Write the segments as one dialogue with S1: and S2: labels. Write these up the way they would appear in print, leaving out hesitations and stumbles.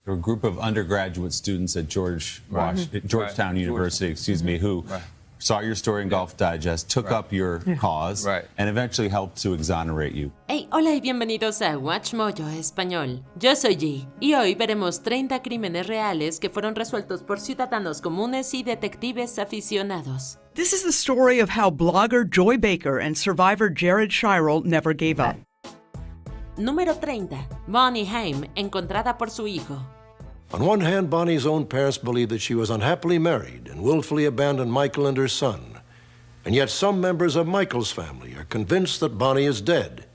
S1: A group of undergraduate students at Georgetown University, who saw your story in Golf Digest, took up your cause, and eventually helped to exonerate you.
S2: Hey, hola y bienvenidos a WatchMojo Español. Yo soy G, y hoy veremos 30 crímenes reales que fueron resueltos por ciudadanos comunes y detectives aficionados.
S3: This is the story of how blogger Joy Baker and survivor Jared Shirel never gave up.
S2: Número 30. Bonnie Haim, encontrada por su hijo.
S4: On one hand, Bonnie's own parents believed that she was unhappily married and willfully abandoned Michael and her son. And yet some members of Michael's family are convinced that Bonnie is dead,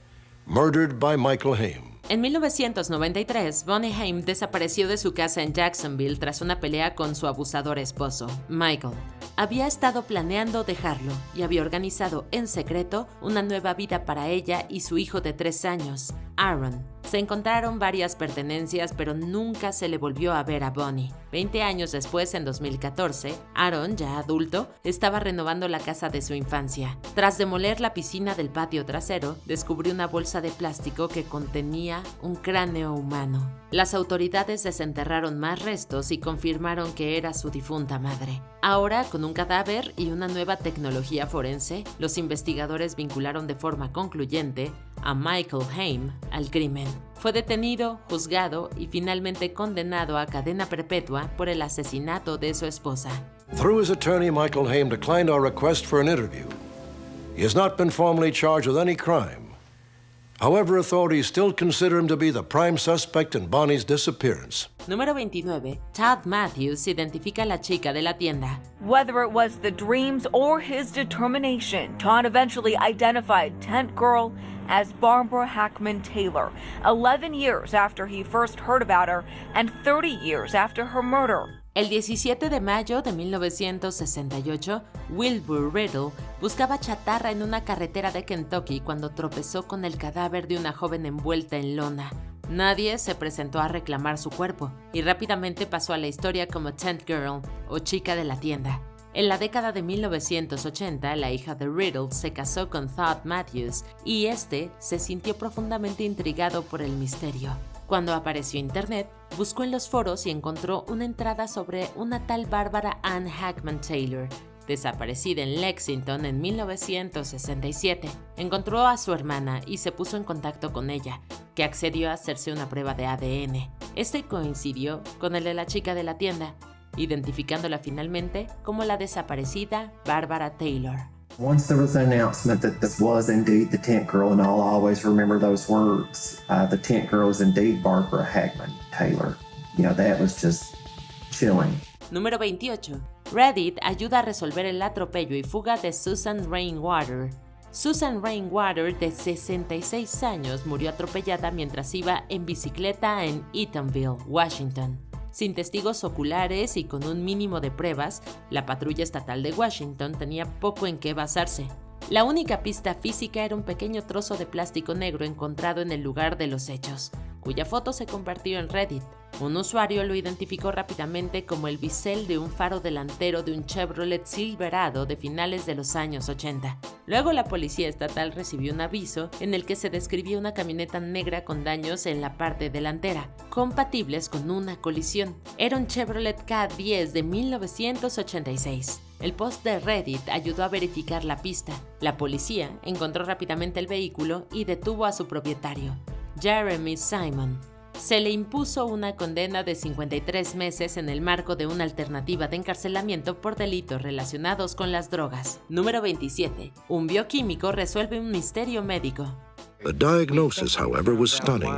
S4: murdered by Michael Haim.
S2: En 1993, Bonnie Haim desapareció de su casa en Jacksonville tras una pelea con su abusador esposo, Michael. Había estado planeando dejarlo y había organizado en secreto una nueva vida para ella y su hijo de 3 años, Aaron. Se encontraron varias pertenencias, pero nunca se le volvió a ver a Bonnie. 20 años después, en 2014, Aaron, ya adulto, estaba renovando la casa de su infancia. Tras demoler la piscina del patio trasero, descubrió una bolsa de plástico que contenía un cráneo humano. Las autoridades desenterraron más restos y confirmaron que era su difunta madre. Ahora, con un cadáver y una nueva tecnología forense, los investigadores vincularon de forma concluyente a Michael Haim al crimen. Fue detenido, juzgado y finalmente condenado a cadena perpetua por el asesinato de su esposa.
S4: Through his attorney, Michael Haim declined our request for an interview. He has not been formally charged with any crime. However, authorities still consider him to be the prime suspect in Bonnie's disappearance.
S2: Número 29. Todd Matthews identifica a la chica de la tienda.
S5: Whether it was the dreams or his determination, Todd eventually identified Tent Girl as Barbara Hackman Taylor, 11 years after he first heard about her and 30 years after her murder.
S2: El 17 de mayo de 1968, Wilbur Riddle buscaba chatarra en una carretera de Kentucky cuando tropezó con el cadáver de una joven envuelta en lona. Nadie se presentó a reclamar su cuerpo y rápidamente pasó a la historia como Tent Girl o chica de la tienda. En la década de 1980, la hija de Riddle se casó con Todd Matthews y este se sintió profundamente intrigado por el misterio. Cuando apareció Internet, buscó en los foros y encontró una entrada sobre una tal Barbara Ann Hackman Taylor, desaparecida en Lexington en 1967. Encontró a su hermana y se puso en contacto con ella, que accedió a hacerse una prueba de ADN. Este coincidió con el de la chica de la tienda, identificándola finalmente como la desaparecida Barbara Taylor.
S6: Once there was an announcement that this was indeed the Tent Girl, and I'll always remember those words, the Tent Girl is indeed Barbara Hackman Taylor. You know, that was just chilling.
S2: Número 28. Reddit ayuda a resolver el atropello y fuga de Susan Rainwater. Susan Rainwater, de 66 años, murió atropellada mientras iba en bicicleta en Eatonville, Washington. Sin testigos oculares y con un mínimo de pruebas, la patrulla estatal de Washington tenía poco en qué basarse. La única pista física era un pequeño trozo de plástico negro encontrado en el lugar de los hechos, cuya foto se compartió en Reddit. Un usuario lo identificó rápidamente como el bisel de un faro delantero de un Chevrolet Silverado de finales de los años 80. Luego la policía estatal recibió un aviso en el que se describía una camioneta negra con daños en la parte delantera, compatibles con una colisión. Era un Chevrolet K10 de 1986. El post de Reddit ayudó a verificar la pista. La policía encontró rápidamente el vehículo y detuvo a su propietario, Jeremy Simon. Se le impuso una condena de 53 meses en el marco de una alternativa de encarcelamiento por delitos relacionados con las drogas. Número 27. Un bioquímico resuelve un misterio médico.
S4: The diagnosis, however, was stunning.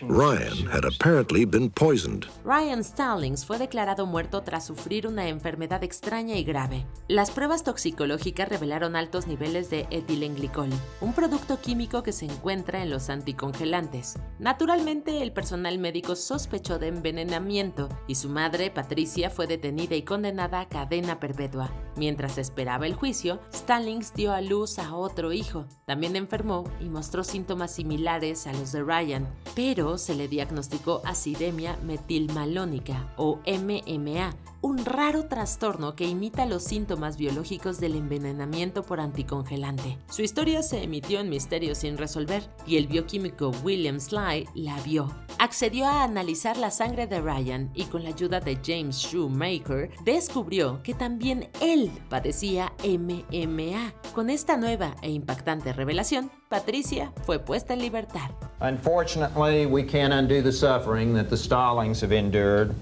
S4: Ryan had apparently been poisoned.
S2: Ryan Stallings fue declarado muerto tras sufrir una enfermedad extraña y grave. Las pruebas toxicológicas revelaron altos niveles de etilenglicol, un producto químico que se encuentra en los anticongelantes. Naturalmente, el personal médico sospechó de envenenamiento y su madre, Patricia, fue detenida y condenada a cadena perpetua. Mientras esperaba el juicio, Stallings dio a luz a otro hijo. También enfermó y mostró síntomas similares a los de Ryan, pero se le diagnosticó acidemia metilmalónica o MMA, un raro trastorno que imita los síntomas biológicos del envenenamiento por anticongelante. Su historia se emitió en Misterio sin resolver y el bioquímico William Sly la vio. Accedió a analizar la sangre de Ryan y con la ayuda de James Shoemaker descubrió que también él padecía MMA. Con esta nueva e impactante revelación, Patricia fue puesta en libertad.
S7: Unfortunately, we can't undo the suffering that the Stallings have endured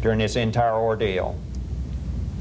S7: during this entire ordeal.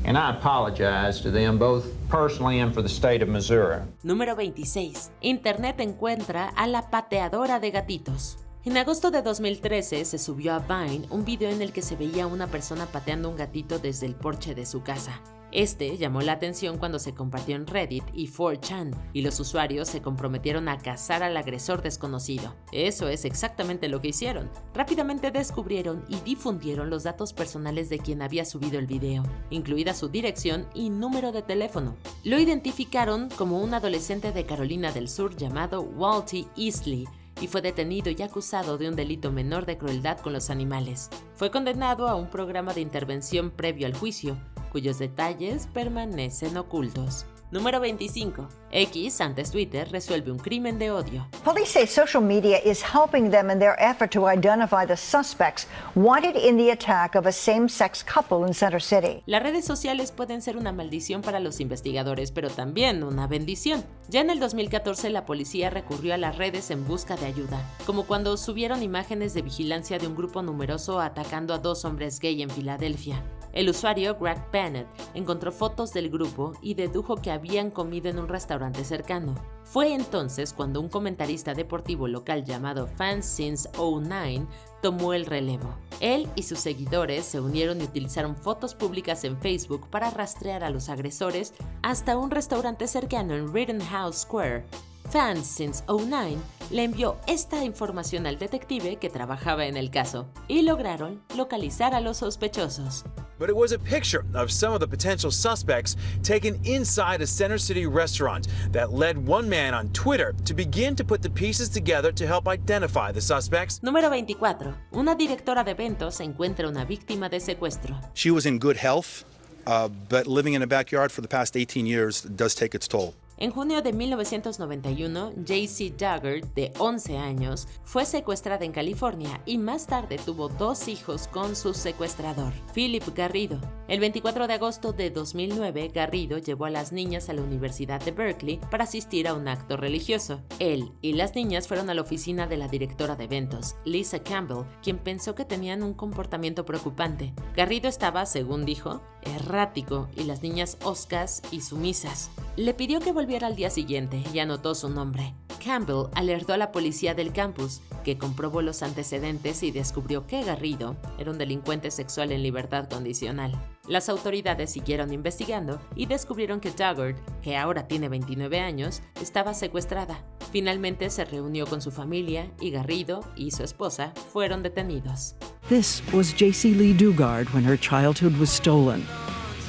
S7: And I apologize to them both personally and for the state of Missouri.
S2: Número 26. Internet encuentra a la pateadora de gatitos. En agosto de 2013 se subió a Vine un video en el que se veía a una persona pateando un gatito desde el porche de su casa. Este llamó la atención cuando se compartió en Reddit y 4chan, y los usuarios se comprometieron a cazar al agresor desconocido. Eso es exactamente lo que hicieron. Rápidamente descubrieron y difundieron los datos personales de quien había subido el video, incluida su dirección y número de teléfono. Lo identificaron como un adolescente de Carolina del Sur llamado Walty Easley, y fue detenido y acusado de un delito menor de crueldad con los animales. Fue condenado a un programa de intervención previo al juicio, cuyos detalles permanecen ocultos. Número 25. X, antes Twitter, resuelve un crimen de odio.
S8: Police say social media is helping them in their effort to identify the suspects wanted in the attack of a same-sex couple in Center City.
S2: Las redes sociales pueden ser una maldición para los investigadores, pero también una bendición. Ya en el 2014 la policía recurrió a las redes en busca de ayuda, como cuando subieron imágenes de vigilancia de un grupo numeroso atacando a 2 hombres gay en Filadelfia. El usuario Greg Bennett encontró fotos del grupo y dedujo que habían comido en un restaurante cercano. Fue entonces cuando un comentarista deportivo local llamado FanSins09 tomó el relevo. Él y sus seguidores se unieron y utilizaron fotos públicas en Facebook para rastrear a los agresores hasta un restaurante cercano en Rittenhouse Square. FanSins09 le envió esta información al detective que trabajaba en el caso y lograron localizar a los sospechosos.
S9: But it was a picture of some of the potential suspects taken inside a Center City restaurant that led one man on Twitter to begin to put the pieces together to help identify the suspects.
S2: Número 24. Una directora de eventos encuentra una víctima de secuestro.
S10: She was in good health, but living in a backyard for the past 18 years does take its toll.
S2: En junio de 1991, J.C. Duggar, de 11 años, fue secuestrada en California y más tarde tuvo 2 hijos con su secuestrador, Philip Garrido. El 24 de agosto de 2009, Garrido llevó a las niñas a la Universidad de Berkeley para asistir a un acto religioso. Él y las niñas fueron a la oficina de la directora de eventos, Lisa Campbell, quien pensó que tenían un comportamiento preocupante. Garrido estaba, según dijo, errático y las niñas hoscas y sumisas. Le pidió que volviera al día siguiente y anotó su nombre. Campbell alertó a la policía del campus, que comprobó los antecedentes y descubrió que Garrido era un delincuente sexual en libertad condicional. Las autoridades siguieron investigando y descubrieron que Duggar, que ahora tiene 29 años, estaba secuestrada. Finalmente se reunió con su familia y Garrido y su esposa fueron detenidos.
S3: This was J.C. Lee Dugard when her childhood was stolen.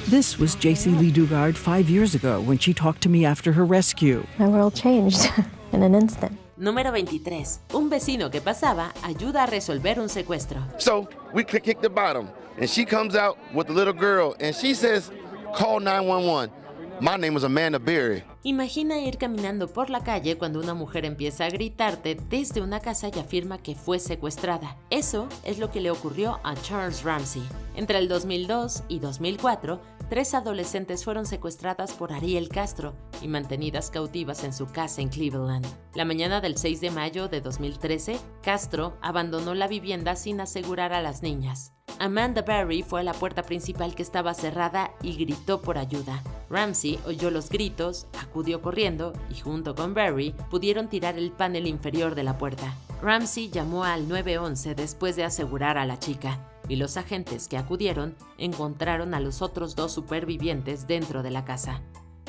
S3: This was J.C. Lee Dugard 5 years ago when she talked to me after her rescue.
S11: My world changed in an instant.
S2: Número 23. Un vecino que pasaba ayuda a resolver un secuestro.
S12: So we kick the bottom, and she comes out with the little girl, and she says, "Call 911. My name is Amanda Berry."
S2: Imagina ir caminando por la calle cuando una mujer empieza a gritarte desde una casa y afirma que fue secuestrada. Eso es lo que le ocurrió a Charles Ramsey. Entre el 2002 y 2004, 3 adolescentes fueron secuestradas por Ariel Castro y mantenidas cautivas en su casa en Cleveland. La mañana del 6 de mayo de 2013, Castro abandonó la vivienda sin asegurar a las niñas. Amanda Berry fue a la puerta principal que estaba cerrada y gritó por ayuda. Ramsey oyó los gritos, acudió corriendo y junto con Berry pudieron tirar el panel inferior de la puerta. Ramsey llamó al 911 después de asegurar a la chica y los agentes que acudieron encontraron a los otros 2 supervivientes dentro de la casa.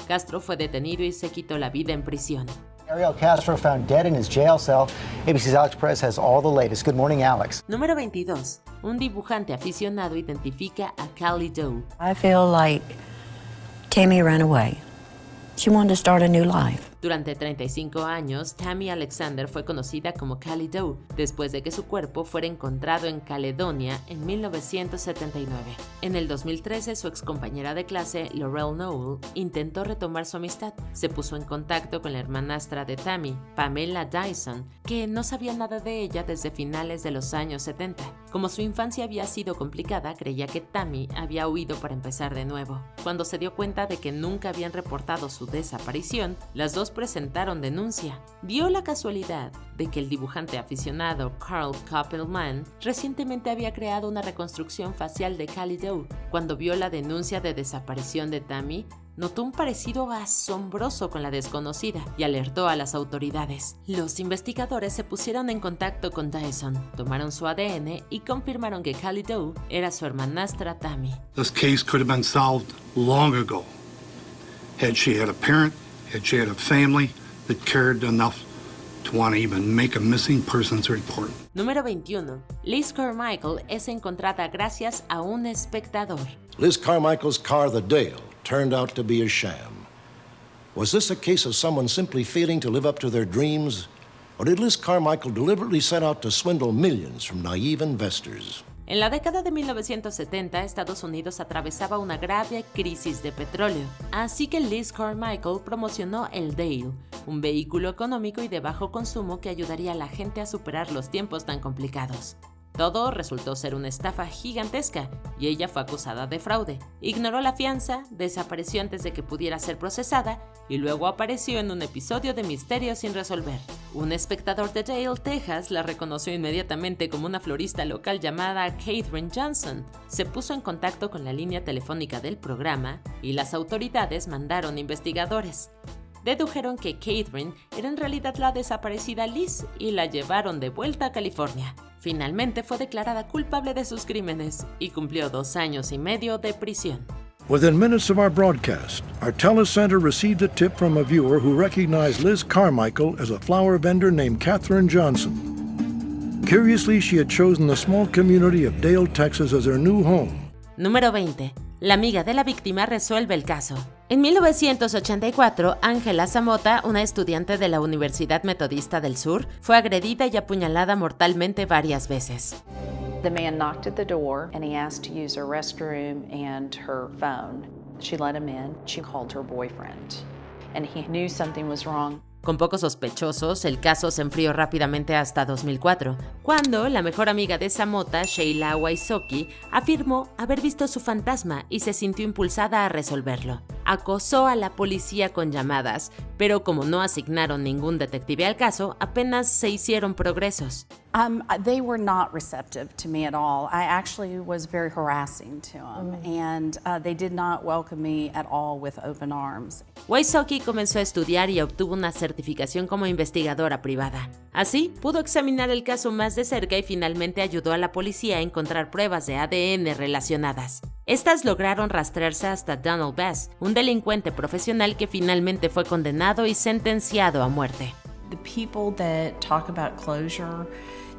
S2: Castro fue detenido y se quitó la vida en prisión.
S13: Ariel Castro found dead in his jail cell. ABC's Alex Perez has all the latest. Good morning, Alex.
S2: Número 22. Un dibujante aficionado identifica a Callie Doe.
S14: I feel like Tammy ran away. She wanted to start a new life.
S2: Durante 35 años, Tammy Alexander fue conocida como Cali Doe, después de que su cuerpo fuera encontrado en Caledonia en 1979. En el 2013, su excompañera de clase, Laurel Noel, intentó retomar su amistad. Se puso en contacto con la hermanastra de Tammy, Pamela Dyson, que no sabía nada de ella desde finales de los años 70. Como su infancia había sido complicada, creía que Tammy había huido para empezar de nuevo. Cuando se dio cuenta de que nunca habían reportado su desaparición, las dos presentaron denuncia. Dio la casualidad de que el dibujante aficionado Carl Koppelman recientemente había creado una reconstrucción facial de Cali Doe. Cuando vio la denuncia de desaparición de Tammy, notó un parecido asombroso con la desconocida y alertó a las autoridades. Los investigadores se pusieron en contacto con Dyson, tomaron su ADN y confirmaron que Cali Doe era su hermanastra Tammy.
S14: This case could have been solved long ago had she had a parent, had she had a family that cared enough to want to even make a missing persons report.
S2: Número 21. Liz Carmichael es encontrada gracias a un espectador.
S4: Liz Carmichael's car, the Dale, turned out to be a sham. Was this a case of someone simply failing to live up to their dreams? Or did Liz Carmichael deliberately set out to swindle millions from naive investors?
S2: En la década de 1970, Estados Unidos atravesaba una grave crisis de petróleo, así que Liz Carmichael promocionó el Dale, un vehículo económico y de bajo consumo que ayudaría a la gente a superar los tiempos tan complicados. Todo resultó ser una estafa gigantesca y ella fue acusada de fraude. Ignoró la fianza, desapareció antes de que pudiera ser procesada y luego apareció en un episodio de Misterio sin resolver. Un espectador de Dale, Texas, la reconoció inmediatamente como una florista local llamada Katherine Johnson. Se puso en contacto con la línea telefónica del programa y las autoridades mandaron investigadores. Dedujeron que Katherine era en realidad la desaparecida Liz y la llevaron de vuelta a California. Finalmente fue declarada culpable de sus crímenes y cumplió 2 años y medio de prisión.
S4: Within minutes of our broadcast, our telecenter received a tip from a viewer who recognized Liz Carmichael as a flower vendor named Katherine Johnson. Curiously, she had chosen the small community of Dale, Texas as her new home.
S2: Número 20. La amiga de la víctima resuelve el caso. En 1984, Ángela Zamota, una estudiante de la Universidad Metodista del Sur, fue agredida y apuñalada mortalmente varias veces.
S15: The man knocked at the door and he asked to use her restroom and her phone. She let him in. She called her boyfriend and he knew something was wrong.
S2: Con pocos sospechosos, el caso se enfrió rápidamente hasta 2004, cuando la mejor amiga de Zamota, Sheila Waisoki, afirmó haber visto su fantasma y se sintió impulsada a resolverlo. Acosó a la policía con llamadas, pero como no asignaron ningún detective al caso, apenas se hicieron progresos.
S16: They were not receptive to me at all. I actually was very harassing to them, and they did not welcome me at all with open arms.
S2: Waisoki comenzó a estudiar y obtuvo una certificación como investigadora privada. Así, pudo examinar el caso más de cerca y finalmente ayudó a la policía a encontrar pruebas de ADN relacionadas. Estas lograron rastrearse hasta Donald Bass, un delincuente profesional que finalmente fue condenado y sentenciado a muerte.
S16: The people that talk about closure,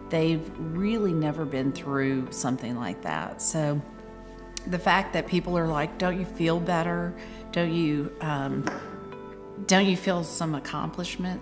S16: they've really never been through something like that. So the fact that people are like, don't you feel better? Don't you feel some accomplishment?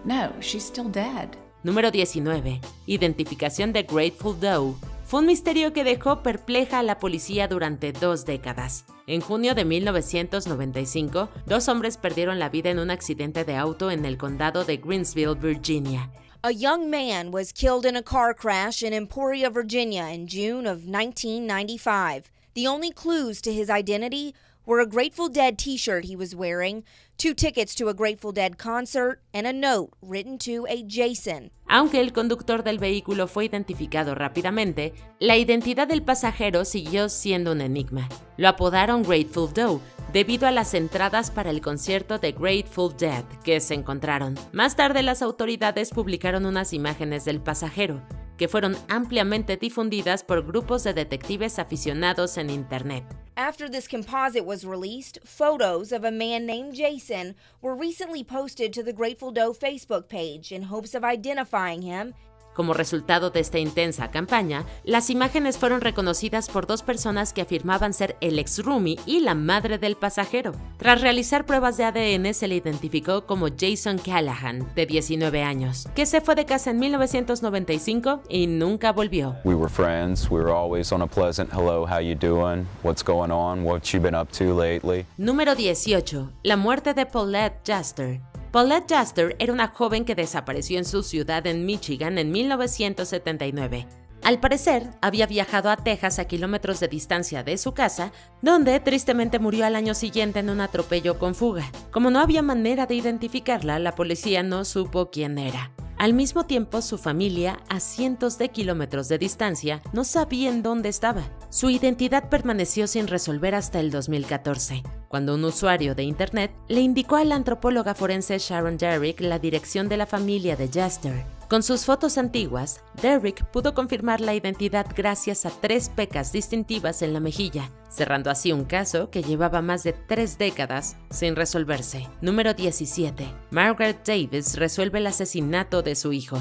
S16: No, she's still dead.
S2: Número 19. Identificación de Grateful Doe. Fue un misterio que dejó perpleja a la policía durante 2 décadas. En junio de 1995, 2 hombres perdieron la vida en un accidente de auto en el condado de Greensville, Virginia.
S17: A young man was killed in a car crash in Emporia, Virginia in June of 1995. The only clues to his identity were a Grateful Dead t-shirt he was wearing, 2 tickets to a Grateful Dead concert, and a note written to a Jason.
S2: Aunque el conductor del vehículo fue identificado rápidamente, la identidad del pasajero siguió siendo un enigma. Lo apodaron Grateful Doe debido a las entradas para el concierto de Grateful Dead que se encontraron. Más tarde, las autoridades publicaron unas imágenes del pasajero, que fueron ampliamente difundidas por grupos de detectives aficionados en Internet.
S17: After this composite was released, photos of a man named Jason were recently posted to the Grateful Doe Facebook page in hopes of identifying him.
S2: Como resultado de esta intensa campaña, las imágenes fueron reconocidas por dos personas que afirmaban ser el ex roomie y la madre del pasajero. Tras realizar pruebas de ADN, se le identificó como Jason Callahan, de 19 años, que se fue de casa en 1995 y nunca volvió.
S18: We were friends. We were always on a pleasant hello, how you doing? What's going on? What you been up to lately?
S2: Número 18. La muerte de Paulette Juster. Paulette Juster era una joven que desapareció en su ciudad en Michigan en 1979. Al parecer, había viajado a Texas a kilómetros de distancia de su casa, donde tristemente murió al año siguiente en un atropello con fuga. Como no había manera de identificarla, la policía no supo quién era. Al mismo tiempo, su familia, a cientos de kilómetros de distancia, no sabían dónde estaba. Su identidad permaneció sin resolver hasta el 2014, cuando un usuario de internet le indicó a la antropóloga forense Sharon Derrick la dirección de la familia de Juster. Con sus fotos antiguas, Derrick pudo confirmar la identidad gracias a 3 pecas distintivas en la mejilla, cerrando así un caso que llevaba más de 3 décadas sin resolverse. Número 17. Margaret Davis resuelve el asesinato de su hijo.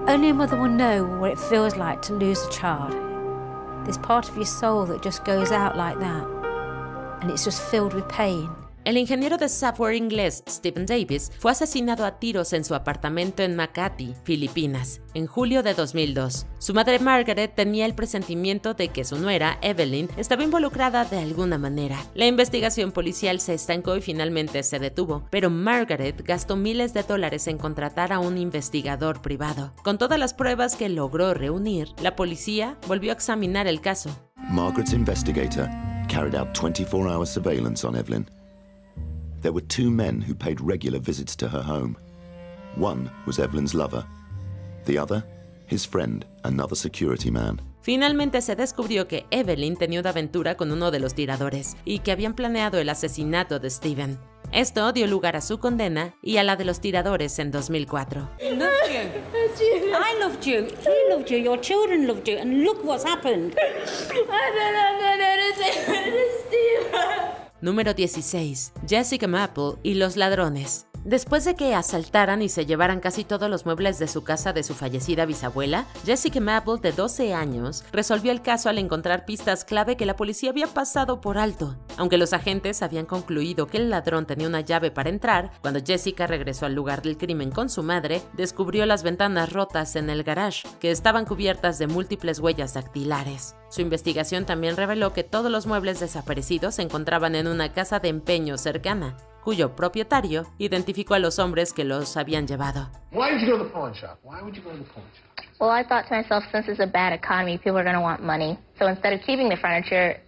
S11: Only a mother will know what it feels like to lose a child. There's part of your soul that just goes out like that, and it's just filled with pain.
S2: El ingeniero de software inglés Stephen Davis fue asesinado a tiros en su apartamento en Makati, Filipinas, en julio de 2002. Su madre Margaret tenía el presentimiento de que su nuera, Evelyn, estaba involucrada de alguna manera. La investigación policial se estancó y finalmente se detuvo, pero Margaret gastó miles de dólares en contratar a un investigador privado. Con todas las pruebas que logró reunir, la policía volvió a examinar el caso.
S19: Margaret's investigator carried out 24-hour surveillance on Evelyn. There were 2 men who paid regular visits to her home. One was Evelyn's lover. The other, his friend, another security man.
S2: Finalmente se descubrió que Evelyn tenía una aventura con uno de los tiradores y que habían planeado el asesinato de Stephen. Esto dio lugar a su condena y a la de los tiradores en 2004.
S20: I loved you. He loved you. Your children loved you. And look what's happened.
S2: Número 16. Jessica Maple y los ladrones. Después de que asaltaran y se llevaran casi todos los muebles de su casa de su fallecida bisabuela, Jessica Maple, de 12 años, resolvió el caso al encontrar pistas clave que la policía había pasado por alto. Aunque los agentes habían concluido que el ladrón tenía una llave para entrar, cuando Jessica regresó al lugar del crimen con su madre, descubrió las ventanas rotas en el garage, que estaban cubiertas de múltiples huellas dactilares. Su investigación también reveló que todos los muebles desaparecidos se encontraban en una casa de empeño cercana, cuyo propietario identificó a los hombres que los habían llevado.
S21: Why did you go to the pawn shop? Why would you go to the pawn shop?
S22: Well, I thought to myself, since it's a bad economy, people are going to want money. So instead of keeping the furniture,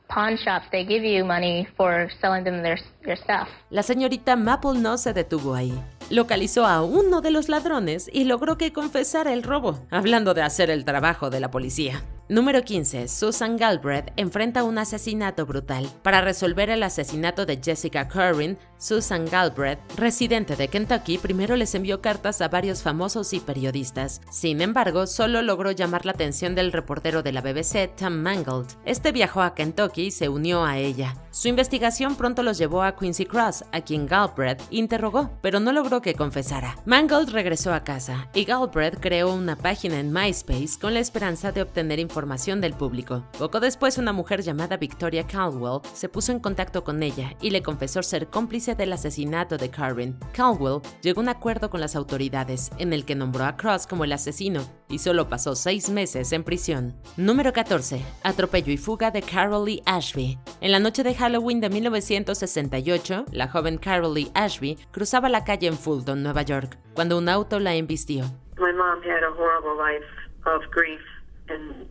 S22: pawn shops, they give you money for selling them your stuff.
S2: La señorita Maple no se detuvo ahí. Localizó a uno de los ladrones y logró que confesara el robo, hablando de hacer el trabajo de la policía. Número 15. Susan Galbraith enfrenta un asesinato brutal. Para resolver el asesinato de Jessica Curran, Susan Galbraith, residente de Kentucky, primero les envió cartas a varios famosos y periodistas. Sin embargo, solo logró llamar la atención del reportero de la BBC, Tom Mangold. Este viajó a Kentucky y se unió a ella. Su investigación pronto los llevó a Quincy Cross, a quien Galbraith interrogó, pero no logró que confesara. Mangold regresó a casa y Galbraith creó una página en MySpace con la esperanza de obtener información del público. Poco después, una mujer llamada Victoria Caldwell se puso en contacto con ella y le confesó ser cómplice del asesinato de Curran. Caldwell llegó a un acuerdo con las autoridades en el que nombró a Cross como el asesino y solo pasó 6 meses en prisión. Número 14. Atropello y fuga de Carol Lee Ashby. En la noche de Halloween de 1968, la joven Carol Lee Ashby cruzaba la calle en Fulton, Nueva York, cuando un auto la embistió.
S23: My mom had a horrible life of grief and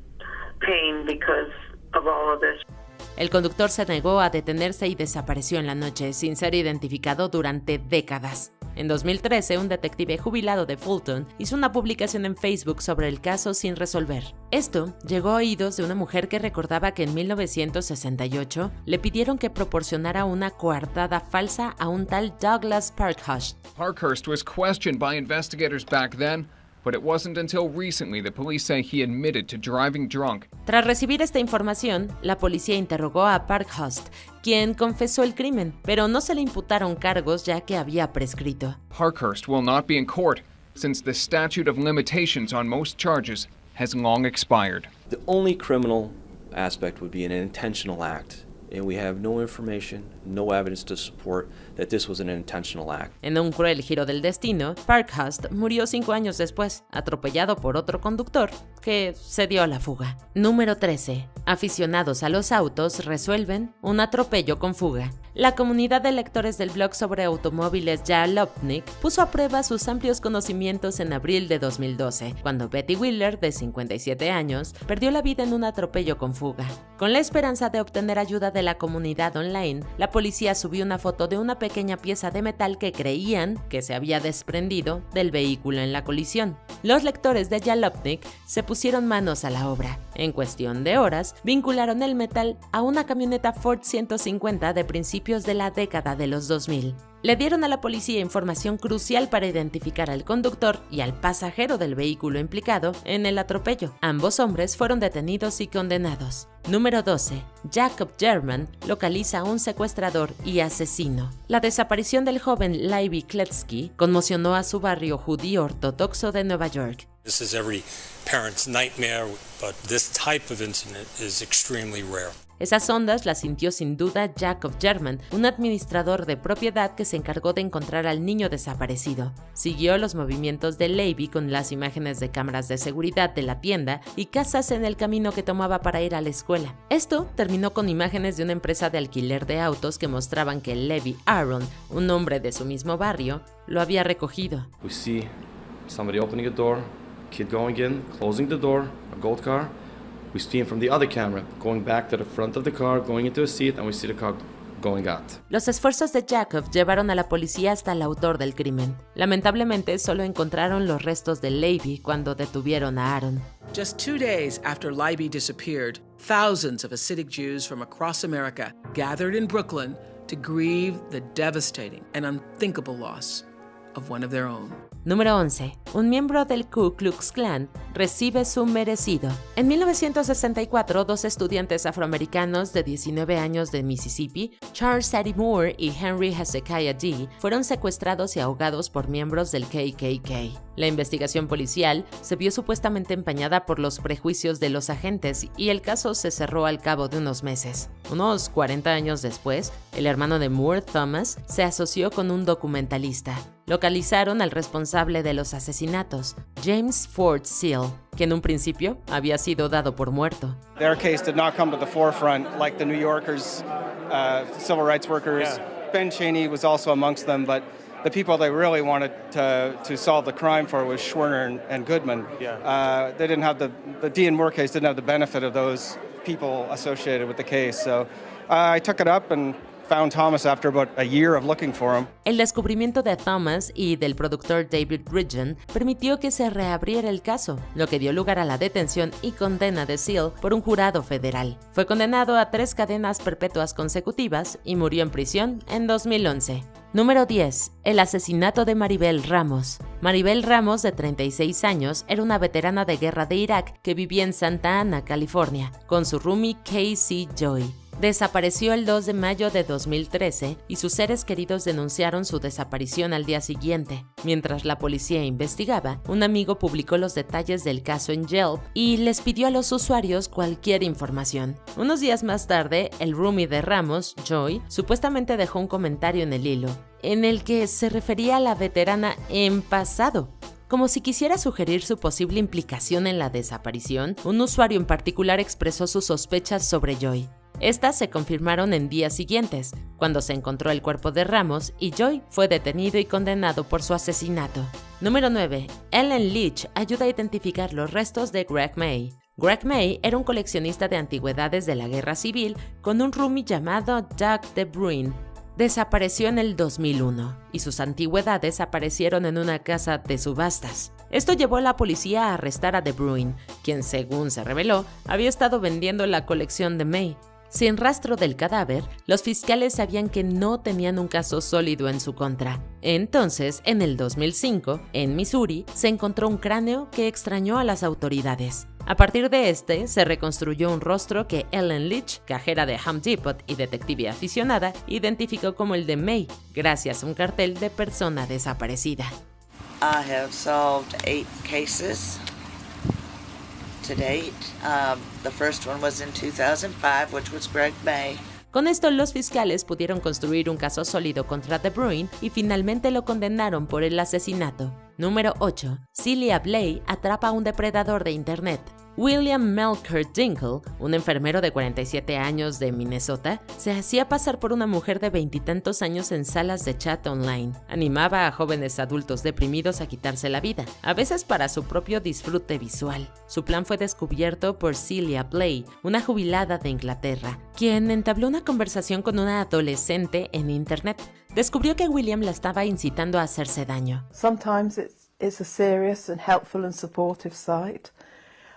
S23: pain because of all of this.
S2: El conductor se negó a detenerse y desapareció en la noche, sin ser identificado durante décadas. En 2013, un detective jubilado de Fulton hizo una publicación en Facebook sobre el caso sin resolver. Esto llegó a oídos de una mujer que recordaba que en 1968 le pidieron que proporcionara una coartada falsa a un tal Douglas Parkhurst.
S24: Parkhurst was questioned by investigators back then, but it wasn't until recently that police say he admitted to driving drunk.
S2: Tras recibir esta información, la policía interrogó a Parkhurst, quien confesó el crimen, pero no se le imputaron cargos ya que había prescrito.
S24: Parkhurst will not be in court. since the statute of limitations on most charges has long expired.
S1: The only criminal aspect would be an intentional act. And we have no information, no evidence to support that this was an intentional act.
S2: En un cruel giro del destino, Parkhurst murió 5 años después, atropellado por otro conductor que se dio a la fuga. Número 13. Aficionados a los autos resuelven un atropello con fuga. La comunidad de lectores del blog sobre automóviles Jalopnik puso a prueba sus amplios conocimientos en abril de 2012, cuando Betty Wheeler, de 57 años, perdió la vida en un atropello con fuga. Con la esperanza de obtener ayuda de la comunidad online, la policía subió una foto de una pequeña pieza de metal que creían que se había desprendido del vehículo en la colisión. Los lectores de Jalopnik se pusieron manos a la obra. En cuestión de horas, vincularon el metal a una camioneta Ford 150 de principios de la década de los 2000. Le dieron a la policía información crucial para identificar al conductor y al pasajero del vehículo implicado en el atropello. Ambos hombres fueron detenidos y condenados. Número 12. Jacob German localiza a un secuestrador y asesino. La desaparición del joven Levi Kletsky conmocionó a su barrio judío ortodoxo de Nueva York.
S5: This is every parent's nightmare, but this type of incident is extremely rare.
S2: Esas ondas las sintió sin duda Jacob German, un administrador de propiedad que se encargó de encontrar al niño desaparecido. Siguió los movimientos de Levi con las imágenes de cámaras de seguridad de la tienda y casas en el camino que tomaba para ir a la escuela. Esto terminó con imágenes de una empresa de alquiler de autos que mostraban que Levi Aaron, un hombre de su mismo barrio, lo había recogido.
S6: We see somebody opening a door, kid going in, closing the door, a gold car. We see him from the other camera, going back to the front of the car, going into a seat, and we see the car going out.
S2: Los esfuerzos de Jacob llevaron a la policía hasta el autor del crimen. Lamentablemente, solo encontraron los restos de Levi cuando detuvieron a Aaron.
S7: Just 2 days after Levi disappeared, thousands of Hasidic Jews from across America gathered in Brooklyn to grieve the devastating and unthinkable loss of one of their own.
S2: Número 11. Un miembro del Ku Klux Klan recibe su merecido. En 1964, 2 estudiantes afroamericanos de 19 años de Mississippi, Charles Sadie Moore y Henry Hezekiah Dee, fueron secuestrados y ahogados por miembros del KKK. La investigación policial se vio supuestamente empañada por los prejuicios de los agentes y el caso se cerró al cabo de unos meses. Unos 40 años después, el hermano de Moore, Thomas, se asoció con un documentalista. Localizaron al responsable de los asesinatos, James Ford Seal, que en un principio había sido dado por muerto.
S25: Their case did not come to the forefront like the New Yorkers, civil rights workers. Yeah. Ben Cheney was also amongst them, but the people they really wanted to solve the crime for was Schwerner and Goodman. Yeah. They didn't have the Dee and Moore case didn't have the benefit of those people associated with the case. So I took it up and found Thomas after about a year of looking for him.
S2: El descubrimiento de Thomas y del productor David Ridgen permitió que se reabriera el caso, lo que dio lugar a la detención y condena de Seal por un jurado federal. Fue condenado a 3 cadenas perpetuas consecutivas y murió en prisión en 2011. Número 10. El asesinato de Maribel Ramos. Maribel Ramos, de 36 años, era una veterana de guerra de Irak que vivía en Santa Ana, California, con su roomie Casey Joy. Desapareció el 2 de mayo de 2013 y sus seres queridos denunciaron su desaparición al día siguiente. Mientras la policía investigaba, un amigo publicó los detalles del caso en Yelp y les pidió a los usuarios cualquier información. Unos días más tarde, el roomie de Ramos, Joy, supuestamente dejó un comentario en el hilo, en el que se refería a la veterana en pasado. Como si quisiera sugerir su posible implicación en la desaparición, un usuario en particular expresó sus sospechas sobre Joy. Estas se confirmaron en días siguientes, cuando se encontró el cuerpo de Ramos y Joy fue detenido y condenado por su asesinato. Número 9. Ellen Leach ayuda a identificar los restos de Greg May. Greg May era un coleccionista de antigüedades de la Guerra Civil con un roomie llamado Doug DeBruin. Desapareció en el 2001 y sus antigüedades aparecieron en una casa de subastas. Esto llevó a la policía a arrestar a DeBruin, quien, según se reveló, había estado vendiendo la colección de May. Sin rastro del cadáver, los fiscales sabían que no tenían un caso sólido en su contra. Entonces, en el 2005, en Missouri, se encontró un cráneo que extrañó a las autoridades. A partir de este, se reconstruyó un rostro que Ellen Leach, cajera de Home Depot y detective aficionada, identificó como el de May, gracias a un cartel de persona desaparecida.
S3: I have solved 8 cases to date. The first one was in 2005, which was Greg May.
S2: Con esto, los fiscales pudieron construir un caso sólido contra De Bruyn y finalmente lo condenaron por el asesinato. Número 8. Celia Bley atrapa a un depredador de Internet. William Melker Dinkle, un enfermero de 47 años de Minnesota, se hacía pasar por una mujer de 20 y tantos años en salas de chat online. Animaba a jóvenes adultos deprimidos a quitarse la vida, a veces para su propio disfrute visual. Su plan fue descubierto por Celia Bley, una jubilada de Inglaterra, quien entabló una conversación con una adolescente en Internet. Descubrió que William la estaba incitando a hacerse daño.
S8: Sometimes it's a serious and helpful and supportive site.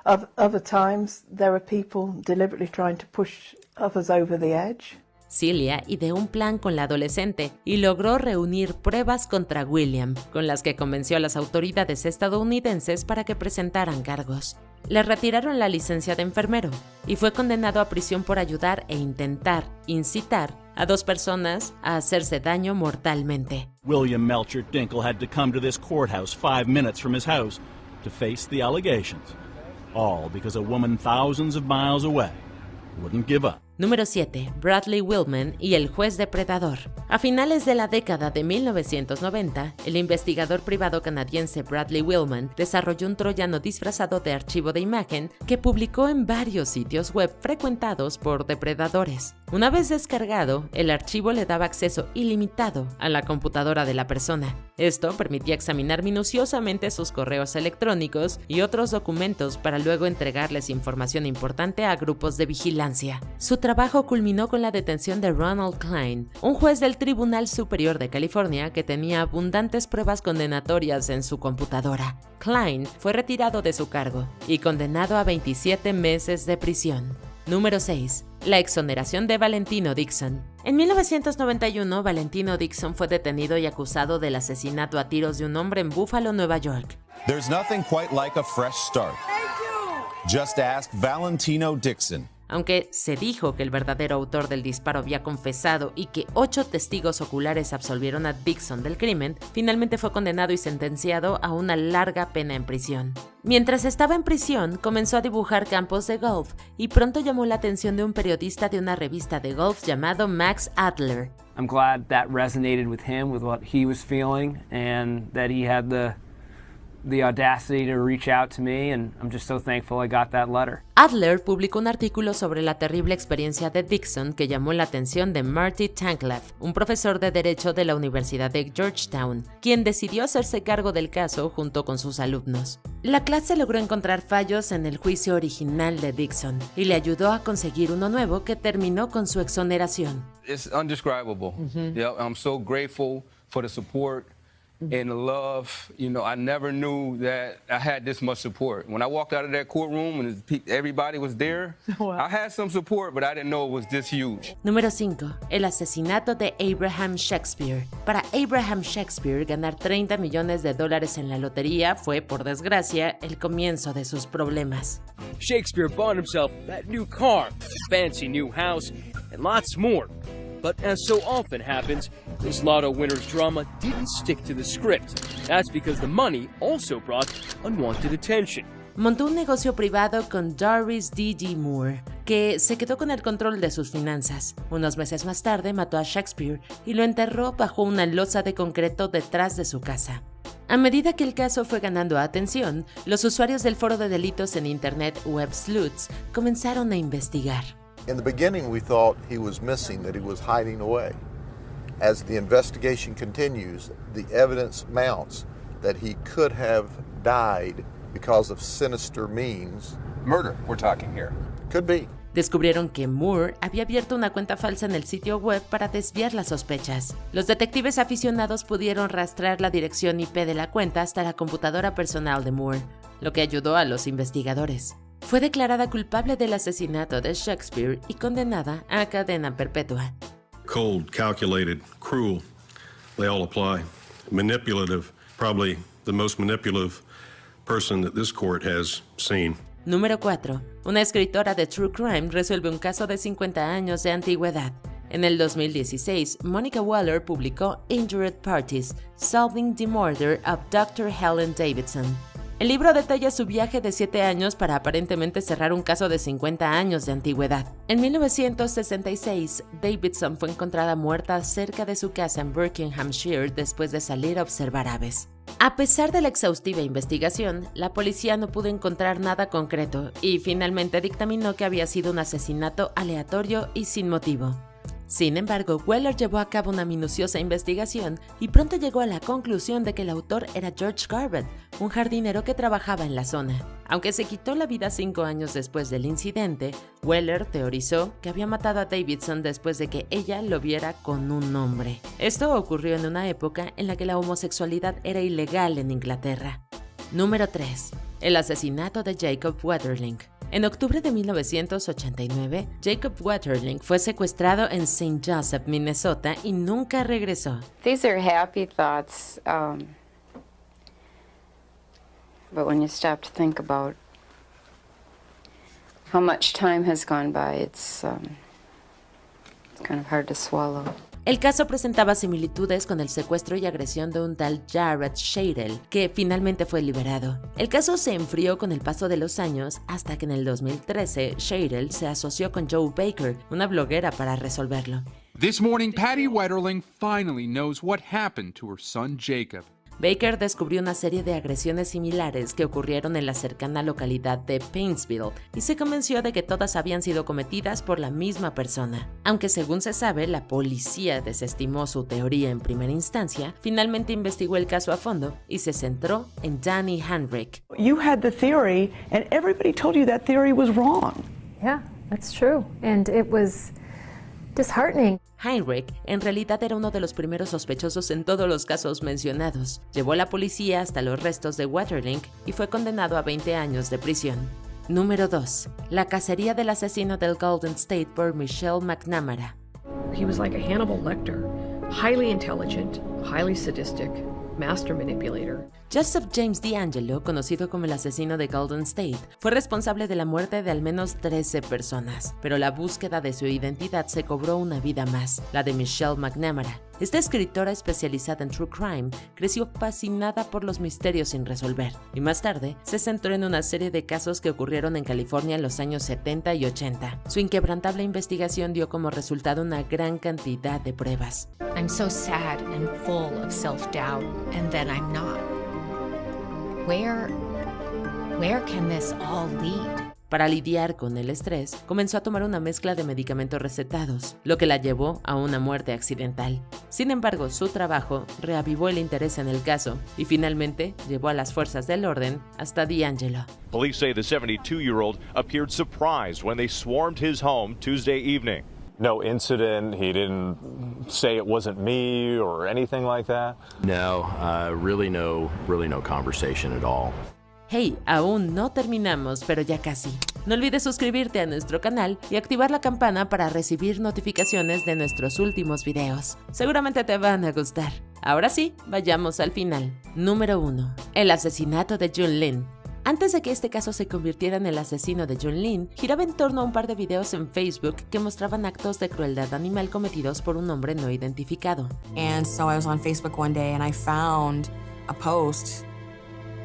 S8: Other times, there are people deliberately trying to push others over the edge.
S2: Celia ideó un plan con la adolescente y logró reunir pruebas contra William, con las que convenció a las autoridades estadounidenses para que presentaran cargos. Le retiraron la licencia de enfermero y fue condenado a prisión por ayudar e intentar incitar a 2 personas a hacerse daño mortalmente.
S9: William Melcher Dinkle had to come to this courthouse 5 minutes from his house to face the allegations. All because a woman thousands of miles away wouldn't give up.
S2: Número 7. Bradley Willman y el juez depredador. A finales de la década de 1990, el investigador privado canadiense Bradley Willman desarrolló un troyano disfrazado de archivo de imagen que publicó en varios sitios web frecuentados por depredadores. Una vez descargado, el archivo le daba acceso ilimitado a la computadora de la persona. Esto permitía examinar minuciosamente sus correos electrónicos y otros documentos para luego entregarles información importante a grupos de vigilancia. Su trabajo culminó con la detención de Ronald Klein, un juez del Tribunal Superior de California que tenía abundantes pruebas condenatorias en su computadora. Klein fue retirado de su cargo y condenado a 27 meses de prisión. Número 6. La exoneración de Valentino Dixon. En 1991, Valentino Dixon fue detenido y acusado del asesinato a tiros de un hombre en Buffalo, Nueva York.
S10: There's nothing quite like a fresh start. Just ask Valentino Dixon.
S2: Aunque se dijo que el verdadero autor del disparo había confesado y que 8 testigos oculares absolvieron a Dixon del crimen, finalmente fue condenado y sentenciado a una larga pena en prisión. Mientras estaba en prisión, comenzó a dibujar campos de golf y pronto llamó la atención de un periodista de una revista de golf llamado Max Adler.
S12: I'm glad that resonated with him, with what he was feeling, and that he had the audacity to reach out to me, and I'm just so thankful I got that letter.
S2: Adler publicó un artículo sobre la terrible experiencia de Dixon que llamó la atención de Marty Tankleff, un profesor de Derecho de la Universidad de Georgetown, quien decidió hacerse cargo del caso junto con sus alumnos. La clase logró encontrar fallos en el juicio original de Dixon y le ayudó a conseguir uno nuevo que terminó con su exoneración.
S26: It's undescribable. Yeah, I'm so grateful for the support and the love. You know, I never knew that I had this much support. When I walked out of that courtroom and everybody was there, I had some support, but I didn't know it was this huge.
S2: Número 5. El asesinato de Abraham Shakespeare. Para Abraham Shakespeare, ganar $30 millones en la lotería fue, por desgracia, el comienzo de sus problemas.
S27: Shakespeare bought himself that new car, fancy new house, and lots more. But as so often happens, this lotto winner's drama didn't stick to the script. That's because the money also brought unwanted attention.
S2: Montó un negocio privado con Doris D.D. Moore, que se quedó con el control de sus finanzas. Unos meses más tarde mató a Shakespeare y lo enterró bajo una losa de concreto detrás de su casa. A medida que el caso fue ganando atención, los usuarios del foro de delitos en Internet Web Sleuths comenzaron a investigar.
S28: In the beginning, we thought he was missing, that he was hiding away. As the investigation continues, the evidence mounts that he could have died because of sinister means.
S21: Murder, we're talking here.
S28: Could be.
S2: Descubrieron que Moore había abierto una cuenta falsa en el sitio web para desviar las sospechas. Los detectives aficionados pudieron rastrear la dirección IP de la cuenta hasta la computadora personal de Moore, lo que ayudó a los investigadores. Fue declarada culpable del asesinato de Shakespeare y condenada a cadena perpetua.
S29: Cold, calculated, cruel, they all apply. Manipulative, probably the most manipulative person that this court has seen.
S2: Número 4. Una escritora de True Crime resuelve un caso de 50 años de antigüedad. En el 2016, Monica Waller publicó Injured Parties: Solving the Murder of Dr. Helen Davidson. El libro detalla su viaje de 7 años para aparentemente cerrar un caso de 50 años de antigüedad. En 1966, Davidson fue encontrada muerta cerca de su casa en Buckinghamshire después de salir a observar aves. A pesar de la exhaustiva investigación, la policía no pudo encontrar nada concreto y finalmente dictaminó que había sido un asesinato aleatorio y sin motivo. Sin embargo, Waller llevó a cabo una minuciosa investigación y pronto llegó a la conclusión de que el autor era George Garbutt, un jardinero que trabajaba en la zona. Aunque se quitó la vida 5 años después del incidente, Waller teorizó que había matado a Davidson después de que ella lo viera con un hombre. Esto ocurrió en una época en la que la homosexualidad era ilegal en Inglaterra. Número 3. El asesinato de Jacob Wetterling. En octubre de 1989, Jacob Wetterling fue secuestrado en St. Joseph, Minnesota, y nunca regresó.
S4: These are happy thoughts, but when you stop to think about how much time has gone by, it's kind of hard to swallow.
S2: El caso presentaba similitudes con el secuestro y agresión de un tal Jared Shadle, que finalmente fue liberado. El caso se enfrió con el paso de los años hasta que en el 2013 Shadle se asoció con Joe Baker, una bloguera, para resolverlo.
S11: This morning, Patty Wetterling finally knows what happened to her son Jacob.
S2: Baker descubrió una serie de agresiones similares que ocurrieron en la cercana localidad de Paintsville y se convenció de que todas habían sido cometidas por la misma persona. Aunque según se sabe, la policía desestimó su teoría en primera instancia, finalmente investigó el caso a fondo y se centró en Danny Heinrich.
S13: You had the theory and everybody told you that theory was wrong.
S14: Yeah, that's true. And it was disheartening.
S2: Heinrich en realidad era uno de los primeros sospechosos en todos los casos mencionados. Llevó a la policía hasta los restos de Wetterling y fue condenado a 20 años de prisión. Número 2. La cacería del asesino del Golden State por Michelle McNamara.
S15: He was like a Hannibal Lecter, highly intelligent, highly sadistic, master manipulator.
S2: Joseph James DeAngelo, conocido como el asesino de Golden State, fue responsable de la muerte de al menos 13 personas, pero la búsqueda de su identidad se cobró una vida más, la de Michelle McNamara. Esta escritora especializada en true crime creció fascinada por los misterios sin resolver y más tarde se centró en una serie de casos que ocurrieron en California en los años 70 y 80. Su inquebrantable investigación dio como resultado una gran cantidad de pruebas.
S16: I'm so sad and full of self-doubt, and then I'm not. Where can this all lead?
S2: Para lidiar con el estrés, comenzó a tomar una mezcla de medicamentos recetados, lo que la llevó a una muerte accidental. Sin embargo, su trabajo reavivó el interés en el caso y finalmente llevó a las fuerzas del orden hasta DeAngelo.
S17: Police say the 72-year-old appeared surprised when they swarmed his home Tuesday evening.
S18: No incident, he didn't say it wasn't me or anything like that?
S19: No, really no conversation at all.
S2: Hey, aún no terminamos, pero ya casi. No olvides suscribirte a nuestro canal y activar la campana para recibir notificaciones de nuestros últimos videos. Seguramente te van a gustar. Ahora sí, vayamos al final. Número 1. El asesinato de Jun Lin. Antes de que este caso se convirtiera en el asesino de Jun Lin, giraba en torno a un par de videos en Facebook que mostraban actos de crueldad animal cometidos por un hombre no identificado.
S30: And so I was on Facebook one day and I found a post.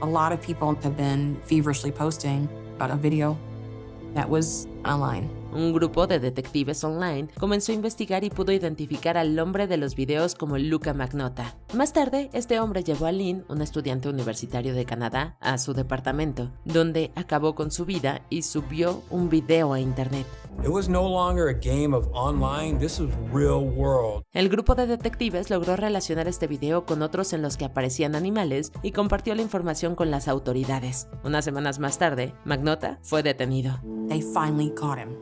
S30: A lot of people have been feverishly posting about a video that was online.
S2: Un grupo de detectives online comenzó a investigar y pudo identificar al hombre de los videos como Luca Magnotta. Más tarde, este hombre llevó a Lynn, un estudiante universitario de Canadá, a su departamento, donde acabó con su vida y subió un video a internet.
S31: It was no longer a game of online, this was real world.
S2: El grupo de detectives logró relacionar este video con otros en los que aparecían animales y compartió la información con las autoridades. Unas semanas más tarde, Magnotta fue detenido.
S30: They finally caught him.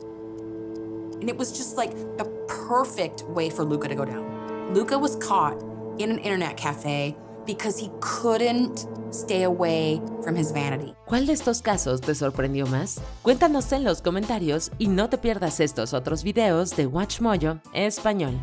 S30: And it was just like the perfect way for Luca to go down. Luca was caught in an internet cafe because he couldn't stay away from his vanity.
S2: ¿Cuál de estos casos te sorprendió más? Cuéntanos en los comentarios y no te pierdas estos otros videos de WatchMojo Español.